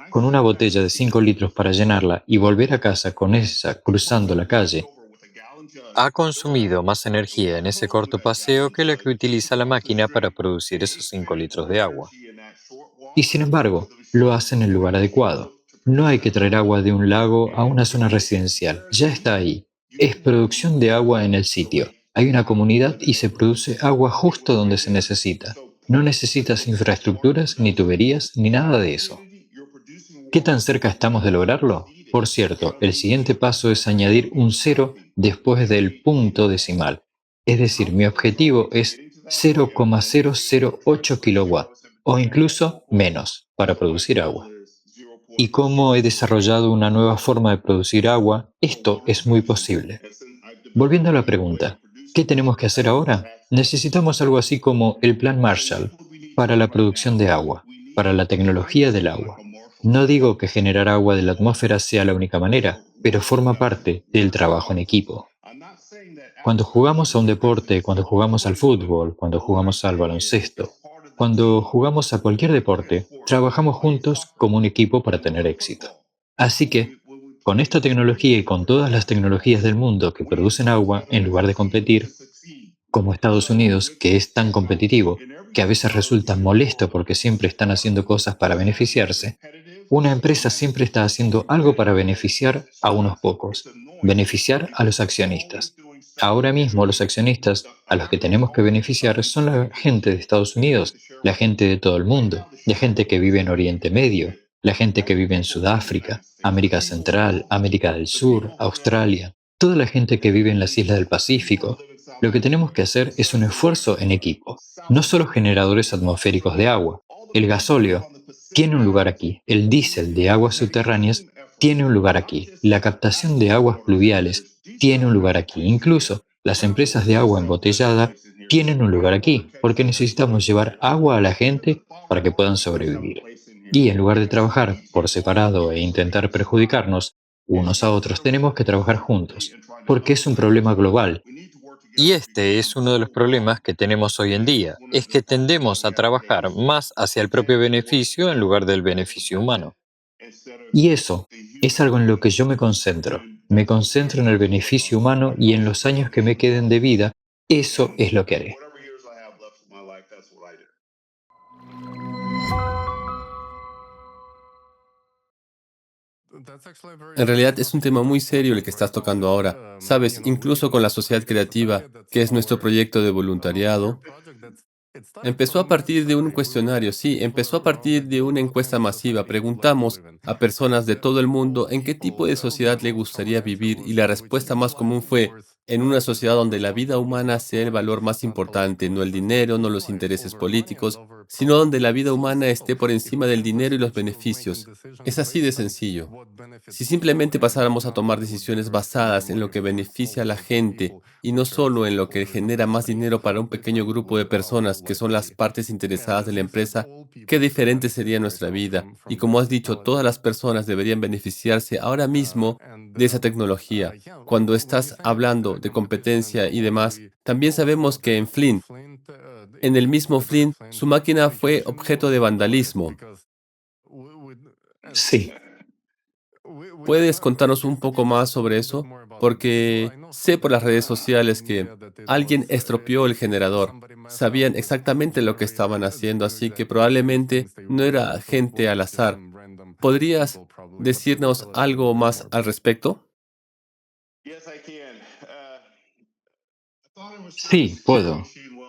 con una botella de 5 litros para llenarla y volver a casa con esa cruzando la calle, ha consumido más energía en ese corto paseo que la que utiliza la máquina para producir esos 5 litros de agua. Y sin embargo, lo hace en el lugar adecuado. No hay que traer agua de un lago a una zona residencial, ya está ahí. Es producción de agua en el sitio. Hay una comunidad y se produce agua justo donde se necesita. No necesitas infraestructuras, ni tuberías, ni nada de eso. ¿Qué tan cerca estamos de lograrlo? Por cierto, el siguiente paso es añadir un cero después del punto decimal. Es decir, mi objetivo es 0,008 kilowatt o incluso menos para producir agua. Y como he desarrollado una nueva forma de producir agua, esto es muy posible. Volviendo a la pregunta, ¿qué tenemos que hacer ahora? Necesitamos algo así como el Plan Marshall para la producción de agua, para la tecnología del agua. No digo que generar agua de la atmósfera sea la única manera, pero forma parte del trabajo en equipo. Cuando jugamos a un deporte, cuando jugamos al fútbol, cuando jugamos al baloncesto, cuando jugamos a cualquier deporte, trabajamos juntos como un equipo para tener éxito. Así que, con esta tecnología y con todas las tecnologías del mundo que producen agua, en lugar de competir, como Estados Unidos, que es tan competitivo, que a veces resulta molesto porque siempre están haciendo cosas para beneficiarse, una empresa siempre está haciendo algo para beneficiar a unos pocos, beneficiar a los accionistas. Ahora mismo los accionistas a los que tenemos que beneficiar son la gente de Estados Unidos, la gente de todo el mundo, la gente que vive en Oriente Medio, la gente que vive en Sudáfrica, América Central, América del Sur, Australia, toda la gente que vive en las islas del Pacífico. Lo que tenemos que hacer es un esfuerzo en equipo, no solo generadores atmosféricos de agua. El gasóleo tiene un lugar aquí, el diésel de aguas subterráneas tiene un lugar aquí, la captación de aguas pluviales tiene un lugar aquí. Incluso las empresas de agua embotellada tienen un lugar aquí, porque necesitamos llevar agua a la gente para que puedan sobrevivir. Y en lugar de trabajar por separado e intentar perjudicarnos unos a otros, tenemos que trabajar juntos, porque es un problema global. Y este es uno de los problemas que tenemos hoy en día, es que tendemos a trabajar más hacia el propio beneficio en lugar del beneficio humano. Y eso es algo en lo que yo me concentro. Me concentro en el beneficio humano y en los años que me queden de vida, eso es lo que haré. En realidad es un tema muy serio el que estás tocando ahora. Sabes, incluso con la sociedad creativa, que es nuestro proyecto de voluntariado, empezó a partir de un cuestionario, sí, empezó a partir de una encuesta masiva. Preguntamos a personas de todo el mundo en qué tipo de sociedad le gustaría vivir y la respuesta más común fue en una sociedad donde la vida humana sea el valor más importante, no el dinero, no los intereses políticos, sino donde la vida humana esté por encima del dinero y los beneficios. Es así de sencillo. Si simplemente pasáramos a tomar decisiones basadas en lo que beneficia a la gente y no solo en lo que genera más dinero para un pequeño grupo de personas que son las partes interesadas de la empresa, qué diferente sería nuestra vida. Y como has dicho, todas las personas deberían beneficiarse ahora mismo de esa tecnología. Cuando estás hablando de competencia y demás, también sabemos que en Flint, en el mismo Flint, su máquina fue objeto de vandalismo. Sí, ¿Puedes contarnos un poco más sobre eso? Porque sé por las redes sociales que alguien estropeó el generador. Sabían exactamente lo que estaban haciendo, así que probablemente no era gente al azar. ¿Podrías decirnos algo más al respecto? sí, puedo.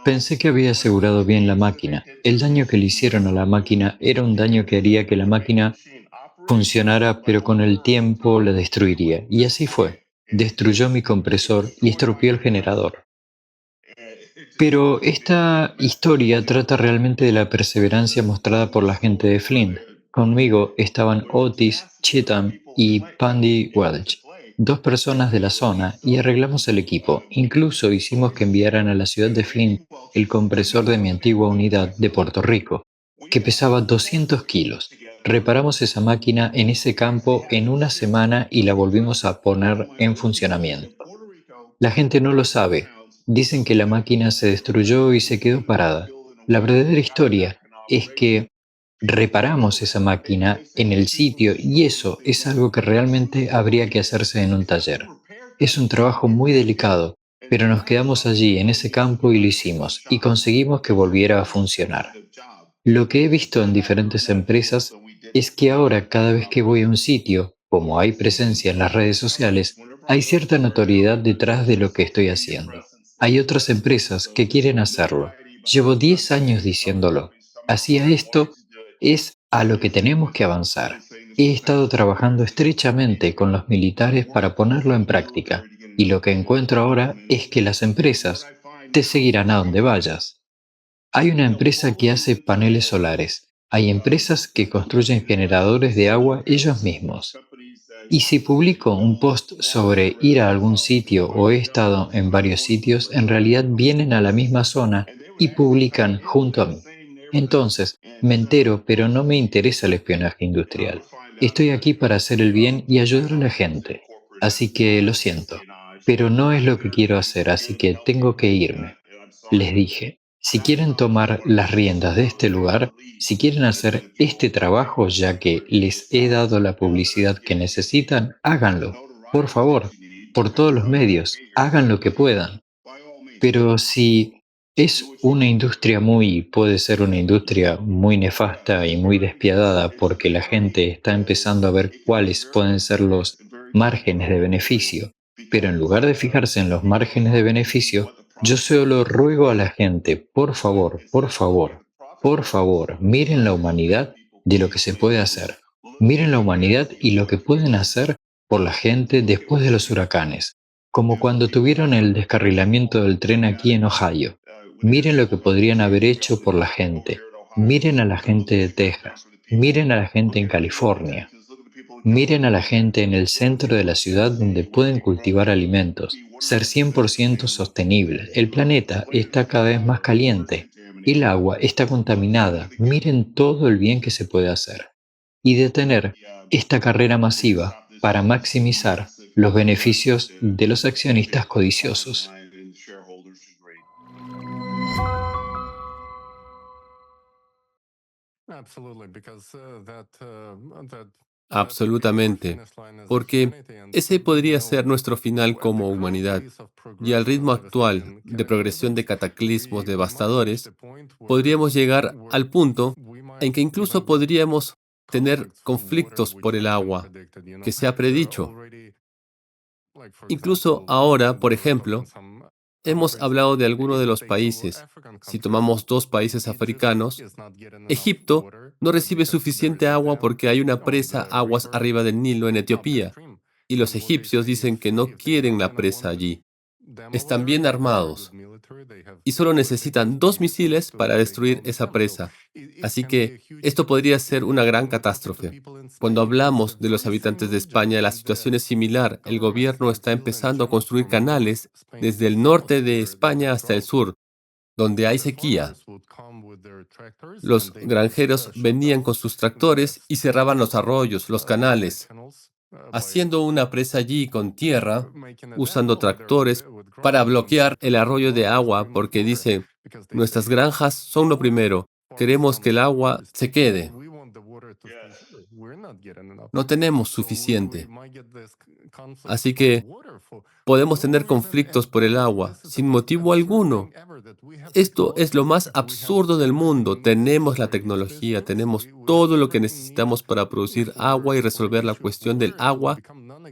Pensé que había asegurado bien la máquina. El daño que le hicieron a la máquina era un daño que haría que la máquina funcionara, pero con el tiempo la destruiría. Y así fue. Destruyó mi compresor y estropeó el generador. Pero esta historia trata realmente de la perseverancia mostrada por la gente de Flint. Conmigo estaban Otis, Cheatham y Pandy Welch, dos personas de la zona, y arreglamos el equipo. Incluso hicimos que enviaran a la ciudad de Flint el compresor de mi antigua unidad de Puerto Rico, que pesaba 200 kilos. Reparamos esa máquina en ese campo en una semana y la volvimos a poner en funcionamiento. La gente no lo sabe. Dicen que la máquina se destruyó y se quedó parada. La verdadera historia es que reparamos esa máquina en el sitio y eso es algo que realmente habría que hacerse en un taller. Es un trabajo muy delicado, pero nos quedamos allí en ese campo y lo hicimos y conseguimos que volviera a funcionar. Lo que he visto en diferentes empresas es que ahora cada vez que voy a un sitio, como hay presencia en las redes sociales, hay cierta notoriedad detrás de lo que estoy haciendo. Hay otras empresas que quieren hacerlo. Llevo 10 años diciéndolo. Hacia esto es a lo que tenemos que avanzar. He estado trabajando estrechamente con los militares para ponerlo en práctica, y lo que encuentro ahora es que las empresas te seguirán a donde vayas. Hay una empresa que hace paneles solares. Hay empresas que construyen generadores de agua ellos mismos. Y si publico un post sobre ir a algún sitio o he estado en varios sitios, en realidad vienen a la misma zona y publican junto a mí. Entonces, me entero, pero no me interesa el espionaje industrial. Estoy aquí para hacer el bien y ayudar a la gente. Así que lo siento, pero no es lo que quiero hacer, así que tengo que irme. Les dije, si quieren tomar las riendas de este lugar, si quieren hacer este trabajo ya que les he dado la publicidad que necesitan, háganlo. Por favor, por todos los medios, hagan lo que puedan. Pero si es una industria puede ser una industria muy nefasta y muy despiadada porque la gente está empezando a ver cuáles pueden ser los márgenes de beneficio. Pero en lugar de fijarse en los márgenes de beneficio, yo solo ruego a la gente, por favor, por favor, por favor, miren la humanidad de lo que se puede hacer. Miren la humanidad y lo que pueden hacer por la gente después de los huracanes, como cuando tuvieron el descarrilamiento del tren aquí en Ohio. Miren lo que podrían haber hecho por la gente. Miren a la gente de Texas. Miren a la gente en California. Miren a la gente en el centro de la ciudad donde pueden cultivar alimentos, ser 100% sostenibles. El planeta está cada vez más caliente. El agua está contaminada. Miren todo el bien que se puede hacer. Y detener esta carrera masiva para maximizar los beneficios de los accionistas codiciosos. Absolutamente, porque ese podría ser nuestro final como humanidad, y al ritmo actual de progresión de cataclismos devastadores, podríamos llegar al punto en que incluso podríamos tener conflictos por el agua, que se ha predicho. Incluso ahora, por ejemplo, hemos hablado de algunos de los países. Si tomamos dos países africanos, Egipto no recibe suficiente agua porque hay una presa aguas arriba del Nilo en Etiopía, y los egipcios dicen que no quieren la presa allí. Están bien armados y solo necesitan 2 misiles para destruir esa presa. Así que esto podría ser una gran catástrofe. Cuando hablamos de los habitantes de España, la situación es similar. El gobierno está empezando a construir canales desde el norte de España hasta el sur, donde hay sequía. Los granjeros venían con sus tractores y cerraban los arroyos, los canales, haciendo una presa allí con tierra, usando tractores para bloquear el arroyo de agua, porque dice, nuestras granjas son lo primero, queremos que el agua se quede. No tenemos suficiente. Así que podemos tener conflictos por el agua, sin motivo alguno. Esto es lo más absurdo del mundo. Tenemos la tecnología, tenemos todo lo que necesitamos para producir agua y resolver la cuestión del agua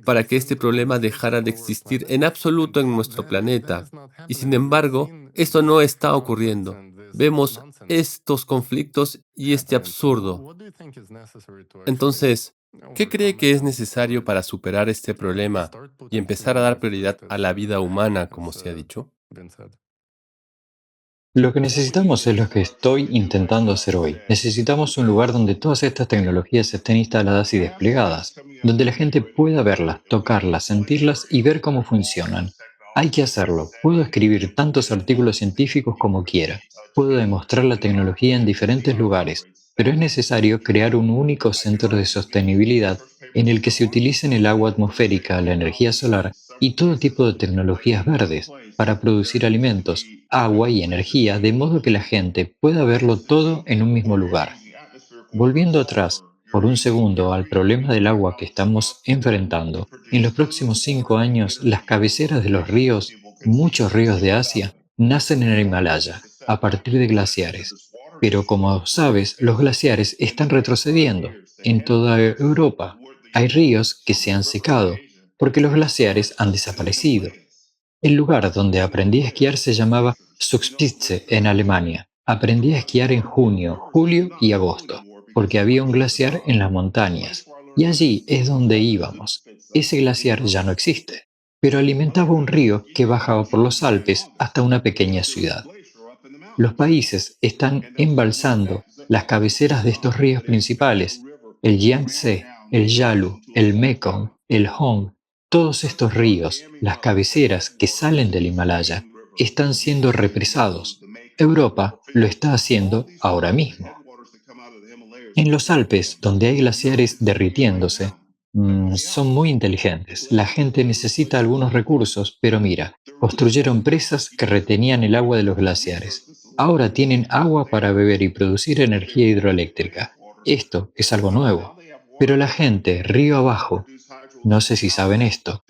para que este problema dejara de existir en absoluto en nuestro planeta. Y sin embargo, esto no está ocurriendo. Vemos estos conflictos y este absurdo. Entonces, ¿qué cree que es necesario para superar este problema y empezar a dar prioridad a la vida humana, como se ha dicho? Lo que necesitamos es lo que estoy intentando hacer hoy. Necesitamos un lugar donde todas estas tecnologías estén instaladas y desplegadas, donde la gente pueda verlas, tocarlas, sentirlas y ver cómo funcionan. Hay que hacerlo. Puedo escribir tantos artículos científicos como quiera. Puedo demostrar la tecnología en diferentes lugares, pero es necesario crear un único centro de sostenibilidad en el que se utilicen el agua atmosférica, la energía solar y todo tipo de tecnologías verdes para producir alimentos, agua y energía, de modo que la gente pueda verlo todo en un mismo lugar. Volviendo atrás por un segundo al problema del agua que estamos enfrentando, en los próximos 5 años las cabeceras de los ríos, muchos ríos de Asia, nacen en el Himalaya, a partir de glaciares. Pero como sabes, los glaciares están retrocediendo en toda Europa. Hay ríos que se han secado porque los glaciares han desaparecido. El lugar donde aprendí a esquiar se llamaba Zugspitze en Alemania. Aprendí a esquiar en junio, julio y agosto, porque había un glaciar en las montañas, y allí es donde íbamos. Ese glaciar ya no existe, pero alimentaba un río que bajaba por los Alpes hasta una pequeña ciudad. Los países están embalsando las cabeceras de estos ríos principales, el Yangtze, el Yalu, el Mekong, el Hong. Todos estos ríos, las cabeceras que salen del Himalaya, están siendo represados. Europa lo está haciendo ahora mismo. En los Alpes, donde hay glaciares derritiéndose, son muy inteligentes. La gente necesita algunos recursos, pero mira, construyeron presas que retenían el agua de los glaciares. Ahora tienen agua para beber y producir energía hidroeléctrica. Esto es algo nuevo. Pero la gente, río abajo, no sé si saben esto,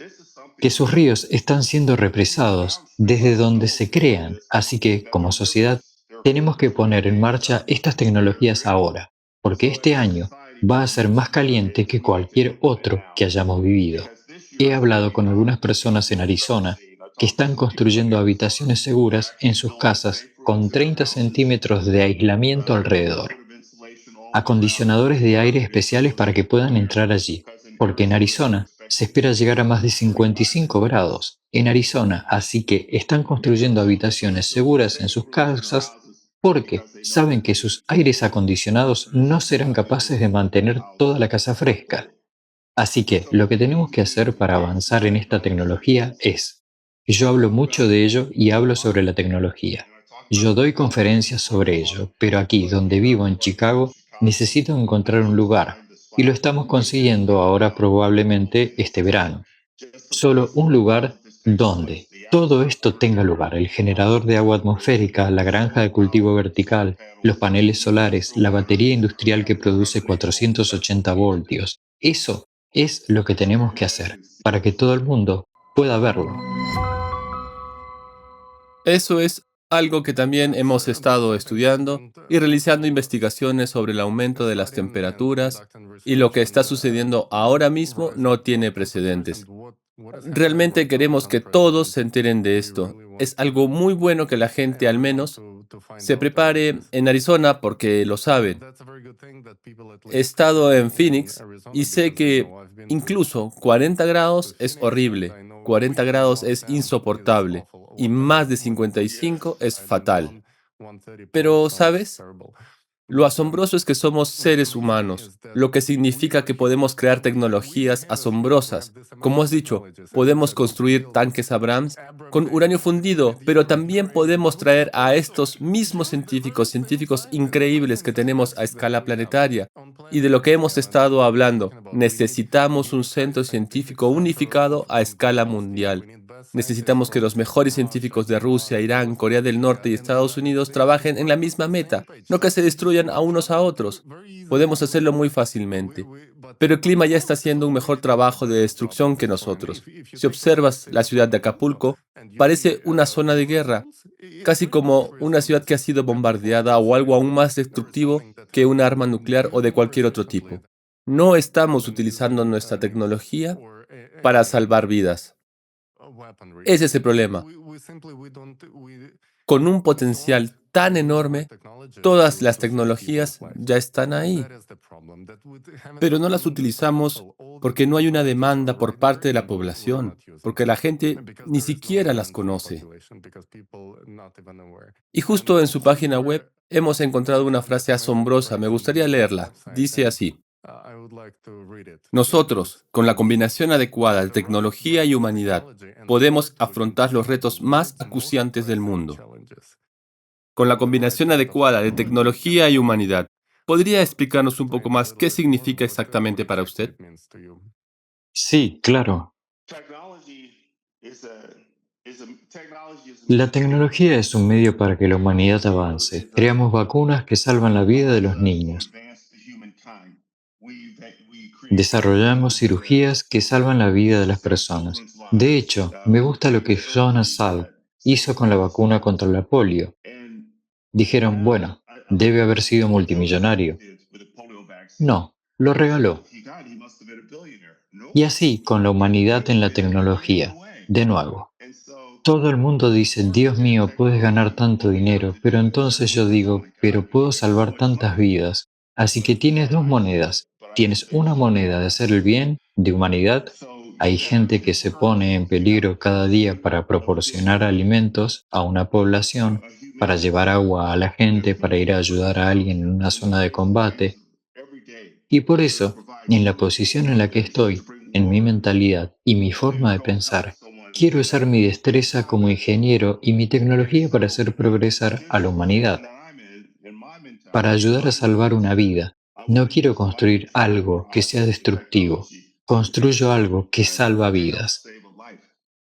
que sus ríos están siendo represados desde donde se crean, así que, como sociedad, tenemos que poner en marcha estas tecnologías ahora, porque este año va a ser más caliente que cualquier otro que hayamos vivido. He hablado con algunas personas en Arizona que están construyendo habitaciones seguras en sus casas con 30 centímetros de aislamiento alrededor, acondicionadores de aire especiales para que puedan entrar allí, porque en Arizona se espera llegar a más de 55 grados en Arizona, así que están construyendo habitaciones seguras en sus casas porque saben que sus aires acondicionados no serán capaces de mantener toda la casa fresca. Así que lo que tenemos que hacer para avanzar en esta tecnología es, yo hablo mucho de ello y hablo sobre la tecnología. Yo doy conferencias sobre ello, pero aquí donde vivo en Chicago necesito encontrar un lugar y lo estamos consiguiendo ahora probablemente este verano. Solo un lugar donde todo esto tenga lugar, el generador de agua atmosférica, la granja de cultivo vertical, los paneles solares, la batería industrial que produce 480 voltios. Eso es lo que tenemos que hacer para que todo el mundo pueda verlo. Eso es algo que también hemos estado estudiando y realizando investigaciones sobre el aumento de las temperaturas, y lo que está sucediendo ahora mismo no tiene precedentes. Realmente queremos que todos se enteren de esto. Es algo muy bueno que la gente al menos se prepare en Arizona porque lo saben. He estado en Phoenix y sé que incluso 40 grados es horrible, 40 grados es insoportable y más de 55 es fatal. Pero, ¿sabes? Lo asombroso es que somos seres humanos, lo que significa que podemos crear tecnologías asombrosas. Como has dicho, podemos construir tanques Abrams con uranio fundido, pero también podemos traer a estos mismos científicos, científicos increíbles que tenemos a escala planetaria. Y de lo que hemos estado hablando, necesitamos un centro científico unificado a escala mundial. Necesitamos que los mejores científicos de Rusia, Irán, Corea del Norte y Estados Unidos trabajen en la misma meta, no que se destruyan a unos a otros. Podemos hacerlo muy fácilmente. Pero el clima ya está haciendo un mejor trabajo de destrucción que nosotros. Si observas la ciudad de Acapulco, parece una zona de guerra, casi como una ciudad que ha sido bombardeada o algo aún más destructivo que un arma nuclear o de cualquier otro tipo. No estamos utilizando nuestra tecnología para salvar vidas. Ese es el problema. Con un potencial tan enorme, todas las tecnologías ya están ahí, pero no las utilizamos porque no hay una demanda por parte de la población, porque la gente ni siquiera las conoce. Y justo en su página web hemos encontrado una frase asombrosa, me gustaría leerla. Dice así: nosotros, con la combinación adecuada de tecnología y humanidad, podemos afrontar los retos más acuciantes del mundo. Con la combinación adecuada de tecnología y humanidad, ¿podría explicarnos un poco más qué significa exactamente para usted? Sí, claro. La tecnología es un medio para que la humanidad avance. Creamos vacunas que salvan la vida de los niños. Desarrollamos cirugías que salvan la vida de las personas. De hecho, me gusta lo que Jonas Salk hizo con la vacuna contra la polio. Dijeron, bueno, debe haber sido multimillonario. No, lo regaló. Y así con la humanidad en la tecnología. De nuevo, todo el mundo dice, Dios mío, puedes ganar tanto dinero, pero entonces yo digo, pero puedo salvar tantas vidas. Así que tienes dos monedas. Tienes una moneda de hacer el bien, de humanidad. Hay gente que se pone en peligro cada día para proporcionar alimentos a una población, para llevar agua a la gente, para ir a ayudar a alguien en una zona de combate. Y por eso, en la posición en la que estoy, en mi mentalidad y mi forma de pensar, quiero usar mi destreza como ingeniero y mi tecnología para hacer progresar a la humanidad, para ayudar a salvar una vida. No quiero construir algo que sea destructivo, construyo algo que salva vidas.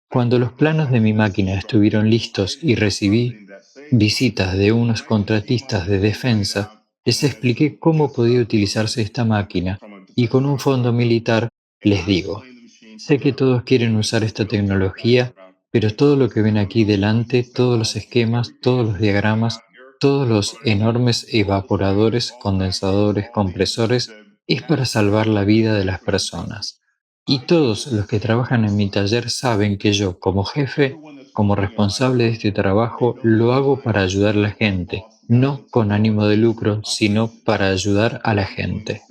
Cuando los planos de mi máquina estuvieron listos y recibí visitas de unos contratistas de defensa, les expliqué cómo podía utilizarse esta máquina y con un fondo militar les digo, sé que todos quieren usar esta tecnología, pero todo lo que ven aquí delante, todos los esquemas, todos los diagramas, todos los enormes evaporadores, condensadores, compresores, es para salvar la vida de las personas. Y todos los que trabajan en mi taller saben que yo, como jefe, como responsable de este trabajo, lo hago para ayudar a la gente, no con ánimo de lucro, sino para ayudar a la gente.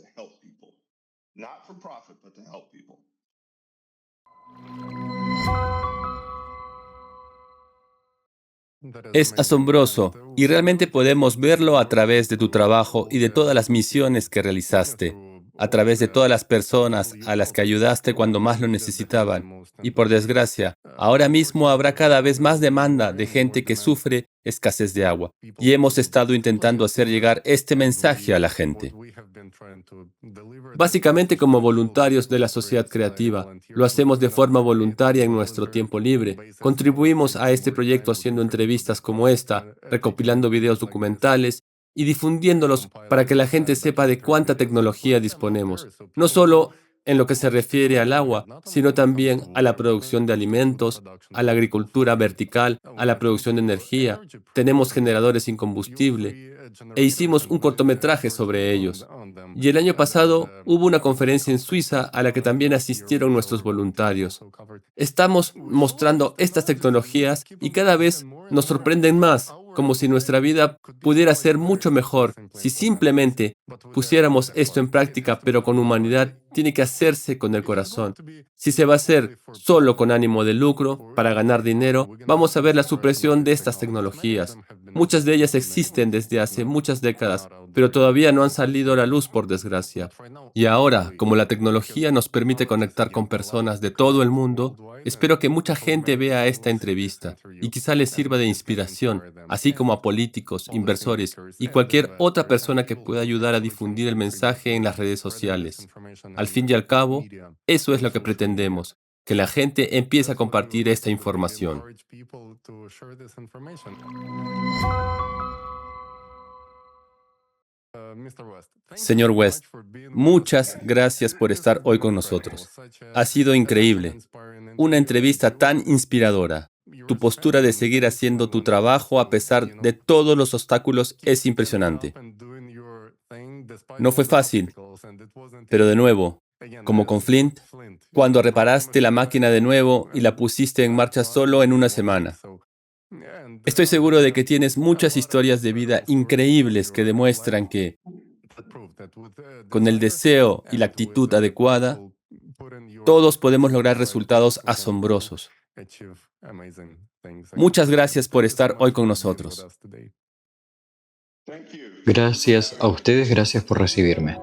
Es asombroso y realmente podemos verlo a través de tu trabajo y de todas las misiones que realizaste, a través de todas las personas a las que ayudaste cuando más lo necesitaban. Y por desgracia, ahora mismo habrá cada vez más demanda de gente que sufre escasez de agua. Y hemos estado intentando hacer llegar este mensaje a la gente. Básicamente como voluntarios de la sociedad creativa. Lo hacemos de forma voluntaria en nuestro tiempo libre. Contribuimos a este proyecto haciendo entrevistas como esta, recopilando videos documentales y difundiéndolos para que la gente sepa de cuánta tecnología disponemos. No solo en lo que se refiere al agua, sino también a la producción de alimentos, a la agricultura vertical, a la producción de energía. Tenemos generadores sin combustible e hicimos un cortometraje sobre ellos. Y el año pasado hubo una conferencia en Suiza a la que también asistieron nuestros voluntarios. Estamos mostrando estas tecnologías y cada vez nos sorprenden más, como si nuestra vida pudiera ser mucho mejor si simplemente pusiéramos esto en práctica, pero con humanidad tiene que hacerse con el corazón. Si se va a hacer solo con ánimo de lucro, para ganar dinero, vamos a ver la supresión de estas tecnologías. Muchas de ellas existen desde hace muchas décadas, pero todavía no han salido a la luz, por desgracia. Y ahora, como la tecnología nos permite conectar con personas de todo el mundo, espero que mucha gente vea esta entrevista y quizá les sirva de inspiración, así como a políticos, inversores y cualquier otra persona que pueda ayudar a difundir el mensaje en las redes sociales. Al fin y al cabo, eso es lo que pretendemos, que la gente empiece a compartir esta información. Señor West, muchas gracias por estar hoy con nosotros. Ha sido increíble. Una entrevista tan inspiradora. Tu postura de seguir haciendo tu trabajo a pesar de todos los obstáculos es impresionante. No fue fácil, pero de nuevo, como con Flint, cuando reparaste la máquina de nuevo y la pusiste en marcha solo en una semana. Estoy seguro de que tienes muchas historias de vida increíbles que demuestran que, con el deseo y la actitud adecuada, todos podemos lograr resultados asombrosos. Muchas gracias por estar hoy con nosotros. Gracias a ustedes, gracias por recibirme.